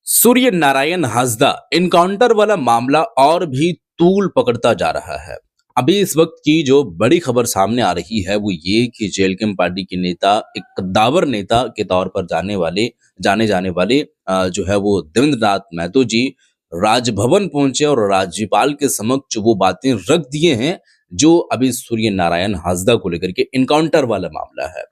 Surya Narayan Hansda encounter वाला मामला और भी तूल पकड़ता जा रहा है। अभी इस वक्त की जो बड़ी खबर सामने आ रही है वो ये कि जेएलकेएम पार्टी के नेता, एक कद्दावर नेता के तौर पर जाने जाने वाले जो है वो देवेंद्र नाथ महतो जी राजभवन पहुंचे और राज्यपाल के समक्ष वो बातें रख दिए हैं जो अभी सूर्य नारायण हांसदा को लेकर के इनकाउंटर वाला मामला है।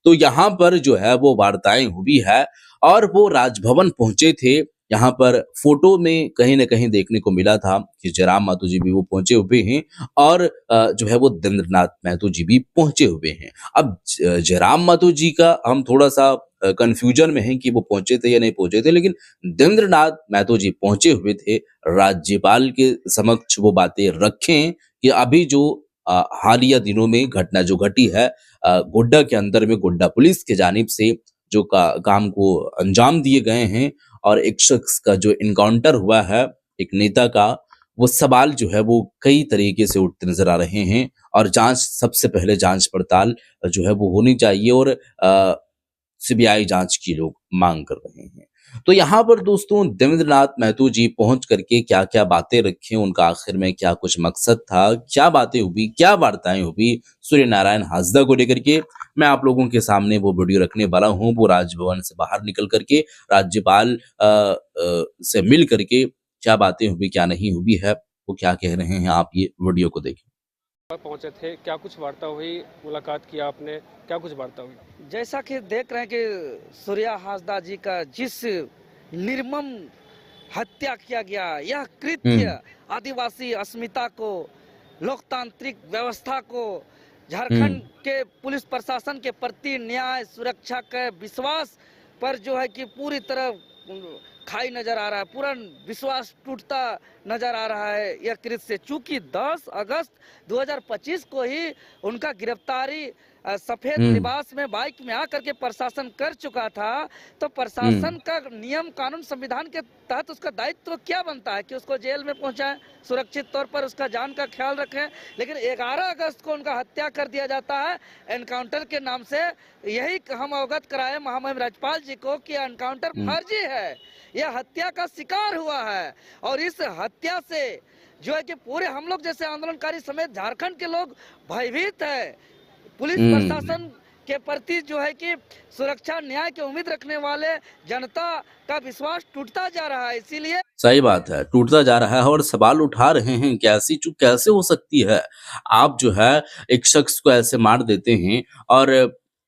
तो यहाँ पर जो है वो वार्ताएं हुई है और वो राजभवन पहुंचे थे। यहाँ पर फोटो में कहीं न कहीं देखने को मिला था कि जयराम मातो जी भी वो पहुंचे हुए हैं और जो है वो देवेंद्र नाथ महतो जी भी पहुंचे हुए हैं। अब जयराम मातो जी का हम थोड़ा-सा कन्फ्यूजन में हैं कि वो पहुंचे थे या नहीं पहुंचे थे, लेकिन देवेंद्र नाथ महतो जी पहुंचे हुए थे। राज्यपाल के समक्ष वो बातें रखें कि अभी जो हालिया दिनों में घटना जो घटी है गोड्डा के अंदर में गोड्डा पुलिस की जानिब से जो काम को अंजाम दिए गए हैं और एक शख्स का जो इनकाउंटर हुआ है एक नेता का, वो सवाल जो है वो कई तरीके से उठते नजर आ रहे हैं और सबसे पहले जांच पड़ताल जो है वो होनी चाहिए और सीबीआई जांच की लोग मांग कर रहे हैं। तो यहाँ पर दोस्तों देवेंद्र नाथ महतो जी पहुंच करके क्या क्या बातें रखी, उनका आखिर में क्या कुछ मकसद था, क्या बातें हुई, क्या वार्ताएं हुई सूर्य नारायण हांसदा को लेकर के, मैं आप लोगों के सामने वो वीडियो रखने वाला हूँ। वो राजभवन से बाहर निकल करके राज्यपाल से मिल करके क्या बातें हुई क्या नहीं हुई है, वो क्या कह रहे हैं, आप ये वीडियो को देखें। पहुंचे थे, क्या कुछ वार्ता हुई, मुलाकात की आपने, क्या कुछ वार्ता हुई? जैसा कि देख रहे हैं कि सूर्या हांसदा जी का जिस निर्मम हत्या किया गया, यह कृत्य आदिवासी अस्मिता को, लोकतांत्रिक व्यवस्था को, झारखंड हम्म के पुलिस प्रशासन के प्रति न्याय सुरक्षा के विश्वास पर जो है कि पूरी तरह खाई नजर आ रहा है, पूरा विश्वास टूटता नजर आ रहा है यह कृत्य से। चूंकि 10 अगस्त 2025 को ही उनका गिरफ्तारी सफेद हम्म लिबास में बाइक में आकर के प्रशासन कर चुका था, तो हम्म प्रशासन का नियम कानून संविधान के तहत उसका दायित्व क्या बनता है कि उसको जेल में पहुंचाएं, सुरक्षित तौर पर उसका जान का ख्याल रखें। लेकिन 11 अगस्त को उनका हत्या कर दिया जाता है एनकाउंटर के नाम से। यही हम अवगत कराए महामहिम राज्यपाल जी को कि एनकाउंटर हम्म फर्जी है, यह हत्या का शिकार हुआ है। और इस हत्या से जो है कि पूरे हम लोग जैसे आंदोलनकारी समेत झारखंड के लोग भयभीत है। पुलिस हम्म प्रशासन के प्रति जो है कि सुरक्षा न्याय की उम्मीद रखने वाले जनता का विश्वास टूटता जा रहा है। इसीलिए सही बात है, टूटता जा रहा है और सवाल उठा रहे हैं कि ऐसी चूक कैसे हो सकती है? आप जो है एक शख्स को ऐसे मार देते हैं और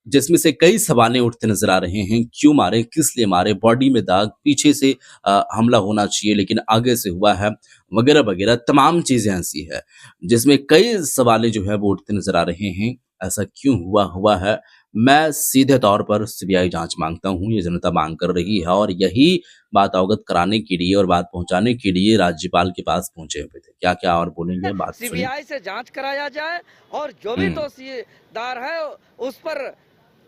जिसमें से कई सवालें उठते नज़र आ रहे हैं, क्यों मारे, किस लिए मारे, बॉडी में दाग, पीछे से हमला होना चाहिए लेकिन आगे से हुआ है, वगैरह-वगैरह तमाम चीज़ें ऐसी है, जिसमें कई सवालें जो है वो उठते नज़र आ रहे हैं। ऐसा क्यों हुआ है? मैं सीधे तौर पर सीबीआई जाँच माँगता हूँ, ये जनता माँग कर रही है और यही बात अवगत कराने के लिए और बात पहुंचाने के लिए राज्यपाल के पास पहुंचे हुए थे। क्या-क्या और बोलेंगे, बात सुनिए। सीबीआई से जांच कराया जाए और जो भी हुँ, दोषीदार है उस पर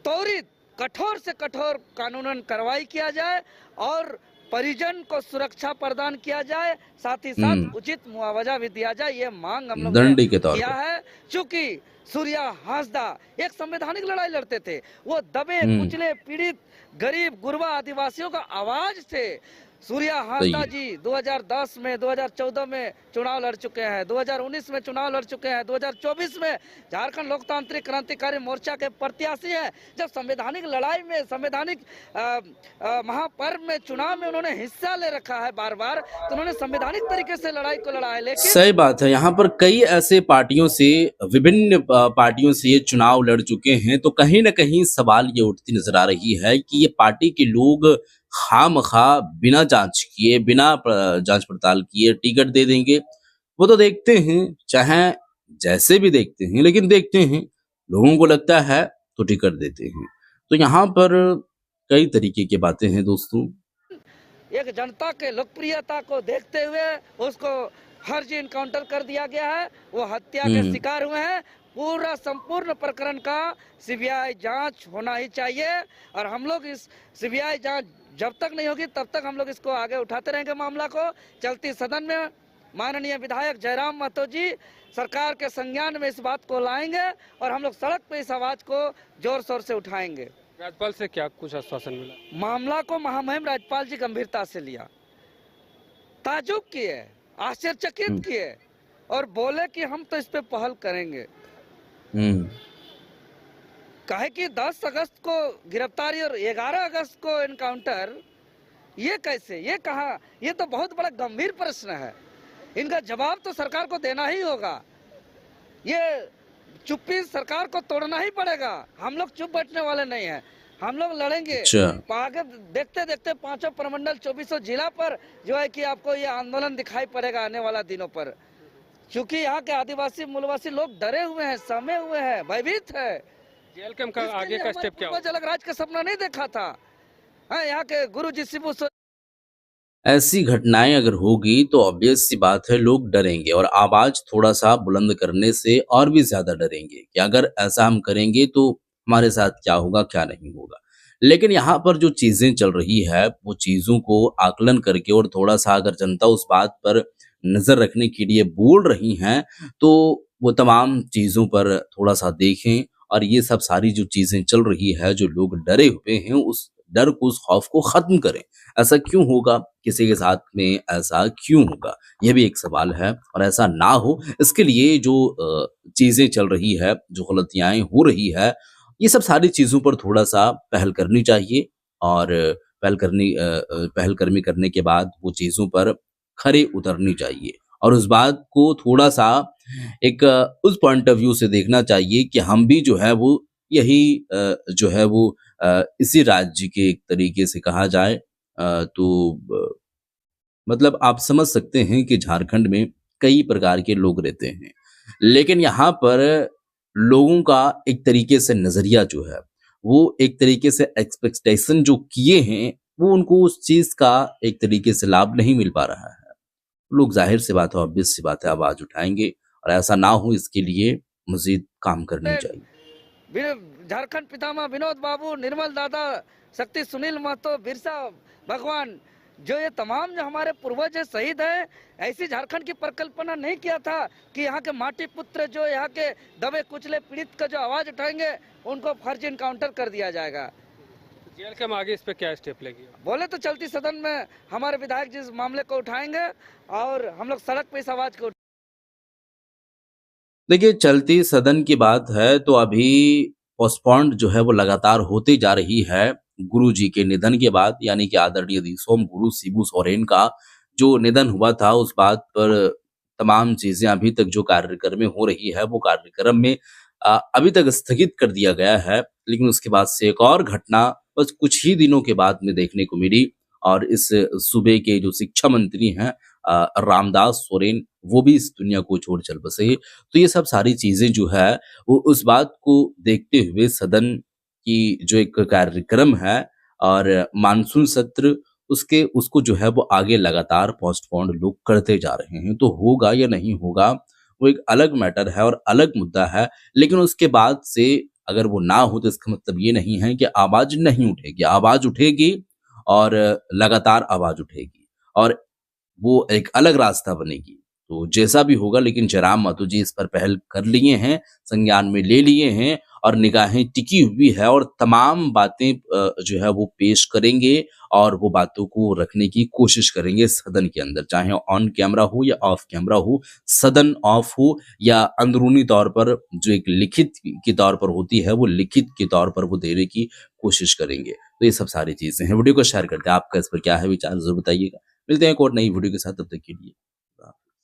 त्वरित कठोर से कठोर कानूनन कार्रवाई किया जाए और परिजन को सुरक्षा प्रदान किया जाए, साथ ही साथ हुँ, उचित मुआवजा भी दिया जाए। ये मांग हम लोग ने दंडी के तौर किया पर। है। चूंकि सूर्या हांसदा एक संवैधानिक लड़ाई लड़ते थे, वो दबे हुँ, कुचले पीड़ित गरीब गुरबा आदिवासियों का आवाज थे। सूर्या सही हांसदा है। जी 2010 में, 2014 में चुनाव लड़ चुके हैं, 2019 में चुनाव लड़ चुके हैं, 2024 में झारखंड लोकतांत्रिक क्रांतिकारी मोर्चा के प्रत्याशी हैं। जब संवैधानिक लड़ाई में, संवैधानिक महापर्व में, चुनाव में उन्होंने हिस्सा ले रखा है बार बार, तो उन्होंने संवैधानिक तरीके से लड़ाई को लड़ा है। लेकिन सही बात है, यहाँ पर कई ऐसे पार्टियों से विभिन्न पार्टियों से ये चुनाव लड़ चुके हैं, तो कहीं न कहीं सवाल ये उठती नज़र आ रही है कि ये पार्टी के लोग खामख़ा बिना जाँच किए, बिना जाँच पड़ताल किए टिकट दे देंगे। वो तो देखते हैं, चाहे जैसे भी देखते हैं, लेकिन देखते हैं, लोगों को लगता है तो टिकट देते हैं। तो यहाँ पर कई तरीके की बातें हैं दोस्तों। एक जनता के लोकप्रियता को देखते हुए उसको फर्जी इनकाउंटर कर दिया गया है, वो हत्या के हुँ, शिकार हुए हैं। पूरा संपूर्ण प्रकरण का सीबीआई जांच होना ही चाहिए और हम लोग इस सीबीआई जांच जब तक नहीं होगी तब तक हम लोग इसको आगे उठाते रहेंगे। मामला को चलती सदन में माननीय विधायक जयराम महतो जी सरकार के संज्ञान में इस बात को लाएंगे और हम लोग सड़क पे इस आवाज को जोर शोर से उठाएंगे। राज्यपाल से क्या कुछ आश्वासन मिला? मामला को महामहिम राज्यपाल जी गंभीरता से लिया, ताजुब किए, आश्चर्यचकित हम्म, किए और बोले कि हम तो इस पे पहल करेंगे। हम्म, कहे कि 10 अगस्त को गिरफ्तारी और 11 अगस्त को एनकाउंटर, ये कैसे, ये कहा, ये तो बहुत बड़ा गंभीर प्रश्न है। इनका जवाब तो सरकार को देना ही होगा। ये चुप्पी सरकार को तोड़ना ही पड़ेगा। हम लोग चुप बैठने वाले नहीं हैं, हम लोग लड़ेंगे। अच्छा, आगे देखते देखते पांचों प्रमंडल 2400 जिला पर जो है कि आपको ये आंदोलन दिखाई पड़ेगा आने वाला दिनों पर, क्योंकि यहाँ के आदिवासी मूलवासी लोग डरे हुए हैं, सहमे हुए हैं, भयभीत है। जेल कैंप का इसके आगे लिए का हमारे स्टेप क्या होगा? पूर्वज अलग राज का सपना नहीं देखा था। हाँ, यहाँ के गुरु जी शिबू ऐसी घटनाएं अगर होगी तो ऑब्वियस सी बात है लोग डरेंगे और आवाज थोड़ा सा बुलंद करने से और भी ज्यादा डरेंगे कि अगर ऐसा हम करेंगे तो हमारे साथ क्या होगा क्या नहीं होगा। लेकिन यहाँ पर जो चीजें चल रही है वो चीजों को आकलन करके और थोड़ा सा अगर जनता उस बात पर नजर रखने के लिए बोल रही हैं तो वो तमाम चीजों पर थोड़ा सा देखें और ये सब सारी जो चीजें चल रही है जो लोग डरे हुए हैं उस डर को उस खौफ को खत्म करें। ऐसा क्यों होगा? किसी के साथ में ऐसा क्यों होगा? यह भी एक सवाल है और ऐसा ना हो इसके लिए जो चीज़ें चल रही है, जो गलतियाँ हो रही है, ये सब सारी चीज़ों पर थोड़ा-सा पहल करनी चाहिए और पहलकदमी करने के बाद वो चीज़ों पर खरे उतरनी चाहिए और उस बात को थोड़ा-सा एक उस पॉइंट ऑफ व्यू से देखना चाहिए कि हम भी जो है वो यही जो है वो इसी राज्य के एक तरीके से कहा जाए तो मतलब आप समझ सकते हैं कि झारखंड में कई प्रकार के लोग रहते हैं। लेकिन यहाँ पर लोगों का एक तरीके से नज़रिया जो है, वो एक तरीके से एक्सपेक्टेशन जो किए हैं, वो उनको उस चीज़ का एक तरीके से लाभ नहीं मिल पा रहा है। लोग ज़ाहिर-सी बात है, ऑब्वियस सी बात है, आवाज़ उठाएँगे और ऐसा ना हो इसके लिए मज़ीद काम करनी चाहिए। झारखंड पितामह विनोद बाबू, निर्मल दादा, शक्ति सुनील महतो, बिरसा भगवान, जो ये तमाम जो हमारे पूर्वज शहीद हैं, ऐसी झारखंड की परिकल्पना नहीं किया था कि यहाँ के माटी पुत्र जो यहाँ के दबे कुचले पीड़ित का जो आवाज उठाएंगे उनको फर्जी इनकाउंटर कर दिया जाएगा। जेल कैंप आगे इस पे क्या स्टेप लेगी? बोले तो चलती सदन में हमारे विधायक जी इस मामले को उठाएंगे और हम लोग सड़क पे इस आवाज को देखिए, चलती सदन की बात है तो अभी पोस्टपोन्ड जो है वो लगातार होती जा रही है। गुरुजी के निधन के बाद यानी कि आदरणीय दिसोम गुरु शिबू सोरेन का जो निधन हुआ था उस बात पर तमाम चीज़ें अभी तक जो कार्यक्रम में हो रही है वो कार्यक्रम में अभी तक स्थगित कर दिया गया है। लेकिन उसके बाद से एक और घटना बस कुछ ही दिनों के बाद में देखने को मिली और इस सूबे के जो शिक्षा मंत्री हैं रामदास सोरेन वो भी इस दुनिया को छोड़ चल बसे। तो ये सब सारी चीज़ें जो है वो उस बात को देखते हुए सदन की जो एक कार्यक्रम है और मानसून सत्र उसके उसको जो है वो आगे लगातार पोस्टपोन्ड लोग करते जा रहे हैं। तो होगा या नहीं होगा वो एक अलग मैटर है और अलग मुद्दा है। लेकिन उसके बाद से अगर वो ना हो तो इसका मतलब ये नहीं है कि आवाज़ नहीं उठेगी। आवाज़ उठेगी और लगातार आवाज़ उठेगी और वो एक अलग रास्ता बनेगी। तो जैसा भी होगा लेकिन जयराम माथुर जी इस पर पहल कर लिए हैं, संज्ञान में ले लिए हैं और निगाहें टिकी हुई है और तमाम बातें जो है वो पेश करेंगे और वो बातों को रखने की कोशिश करेंगे सदन के अंदर, चाहे ऑन कैमरा हो या ऑफ कैमरा हो, सदन ऑफ हो या अंदरूनी तौर पर जो एक लिखित के तौर पर होती है, वो लिखित के तौर पर वो देने की कोशिश करेंगे। तो ये सब सारी चीज़ें हैं। वीडियो को शेयर करते हैं। आपका इस पर क्या है विचार ज़रूर बताइएगा। मिलते हैं एक और नई वीडियो के साथ, तब तक के लिए